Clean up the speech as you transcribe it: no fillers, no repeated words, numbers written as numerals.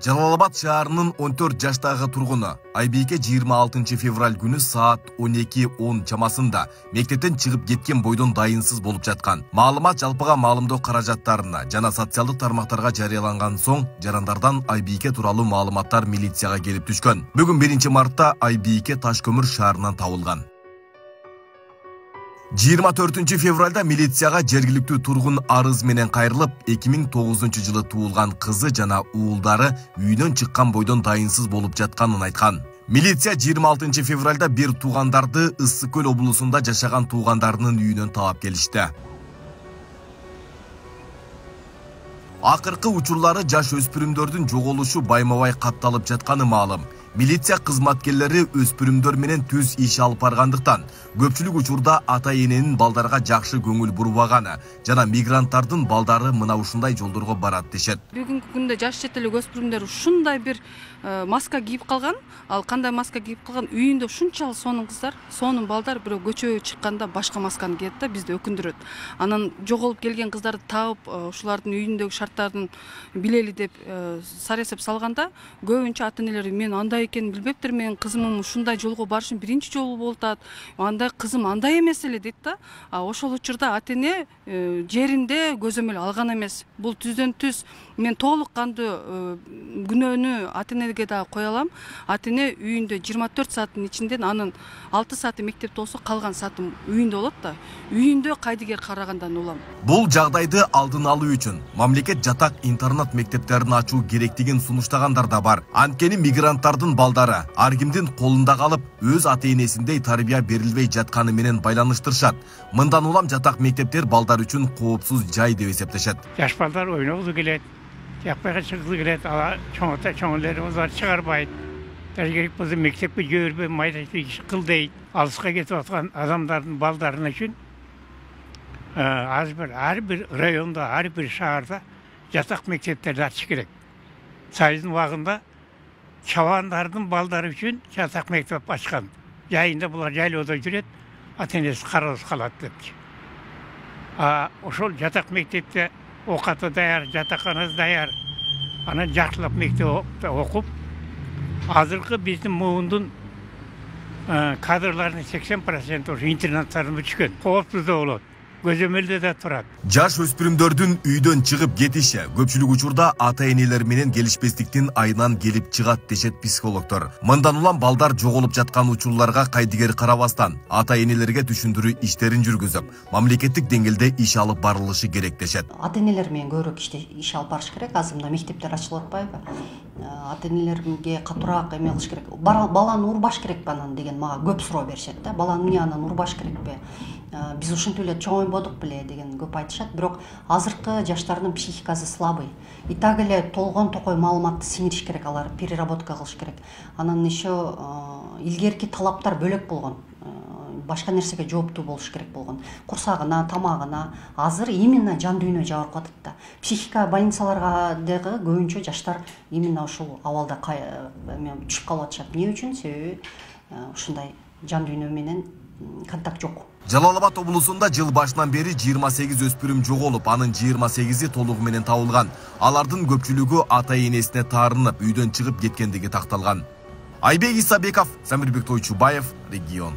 Жалал Абад шаарынын 14 жаштагы тургуну Айбийке 26 февраль күнү саат 12:10 чамасында мектептен чыгып кеткен бойдон дайынсыз болуп жаткан. Маалымат жалпыга маалымдоо каражаттарына жана социалдык тармактарга жарыяланган соң жарандардан Айбийке тууралуу маалыматтар милицияга келип түшкөн. Бүгүн 1 мартта Айбийке Ташкөмүр шаарынан табылган. 24 февральда милицияга жергиликтүү тургун арыз менен кайрылып, 2009 жылы туулган кызы жана уулдары үйүнөн чыккан бойдон дайынсыз болуп жатканын айткан. Милиция 26 февральда бир туугандарды Ысык Көл облусунда жашаган туугандарынын үйүнөн таап келишти. Акыркы учурлары жаш өспүрүмдөрдүн жоголушу байма-бай катталып жатканы маалым. Милиция кызматкерлери өспүрүмдөр менен түз иш алып баргандыктан, көпчүлүк учурда ата-эненин балдарга жакшы көңүл бурбаганы жана мигранттардын балдары мына ушундай жолдорго барат дешет. Бүгүнкү күндө жаш чет элдик өспүрүмдөр ушундай бир маска кийип калган. Ал кандай маска кийип калган? Үйүндө ушунчалык сонун кыздар, сонун балдар бирөө көчөгө чыкканда башка масканы кийет да, бизди өкүндүрөт. Анан жоголуп келген кыздарды таап, ушулардын үйүндөгү шарттарын билели деп саресеп салганда, көбүнчө ата-энелер мен андай экенин билбептир, менин кызымым ушундай жолго барышым биринчи жолу болуп атат. Андай кызым андай эмес эле дейт да. Ошол учурда ата-эне жеринде көзөмөл алган эмес. Бул түздөн түз мен толук кандуу күнөөнү ата-энеге да кое алам. Ата-эне үйүндө 24 сааттын ичинде анын 6 сааты мектепте болсо калган сааты үйүндө болот да. Үйүндө кайдыгер карагандан улам. Бул жагдайды алдын алуу үчүн мамлекет жатак интернат мектептерин ачуу керектигин сунуштагандар да бар. Анткени мигранттардын балдары ар кимдин колунда калып, өз ата-энесиндей тарбия берилбей жатканы менен байланыштырышат. Мындан улам жатак мектептер балдар үчүн коопсуз жай деп эсептешет. Жаш балдар ойногузу келет, жакпайга чыггызы келет, чоңолорубуз чыгарбайт. Керек болсо мектепке жибербей майда иш кыл дейт. Алыска кетип аткан адамдардын балдары үчүн ар бир райондо, ар бир шаарда жатак мектептерди ачыш керек. Сайдын убагында чабандардын балдары үчүн жатак мектеп ачкан. Жайында булар жайлоодо жүрөт, ата-энеси кароосуз калат депчи. Ошол жатак мектепте окаты даяр, жатаканасы даяр. Анан жакшылап мектепте окуп, азыркы биздин муундун кадрларынын 80% ошо интернаттарына түшкөн. Коопсуздуу болот. Көзөмөлдө да турат. Жаш өспүрүмдөрдүн үйдөн чыгып кетиши көпчүлүк учурда ата-энелер менен келишпестиктин айынан келип чыгат дешет психологдор. Мындан улам балдар жоголуп жаткан учурларга кайдыгер карабастан ата-энелерге түшүндүрүү иштерин жүргүзүп, мамлекеттик деңгээлде иш алып барылышы керек дешет. Ата-энелер менен көбүрөөк иш алып барыш керек. Азыр мына мектептер ачылып атпайбы? Ата-энелерге катуураак эме кылыш керек. Баланы урбаш керекпи анан деген мага көп суроо беришет да. Баланы эмне анан урбаш керекпи? Биз ушинтип эле чоңойбодук беле деген көп айтышат. Бирок азыркы жаштардын психикасы слабый. И так эле толгон токой маалыматты сиңириш керек, алар переработка кылыш керек. Анан еще илгерки талаптар бөлөк болгон. Башка нерсеге жооптуу болуш керек болгон. Курсагына, тамагына. Азыр именно жан дүйнө жабырып атат да. Психика больницаларга дагы көбүнчө жаштар именно ушул абалда түшүп калып атышат. Эмне үчүн? Себеби ушундай жан дүйнө менен контакт жок. Жалал Абад облусунда жыл башынан бери 28 өспүрүм жоголуп, анын 28-и толугу менен табылган. Алардын көпчүлүгү ата-энесине таарынып, үйдөн чыгып кеткендиги такталган. Айбек Исабеков, Самирбек Тойчубаев, Регион.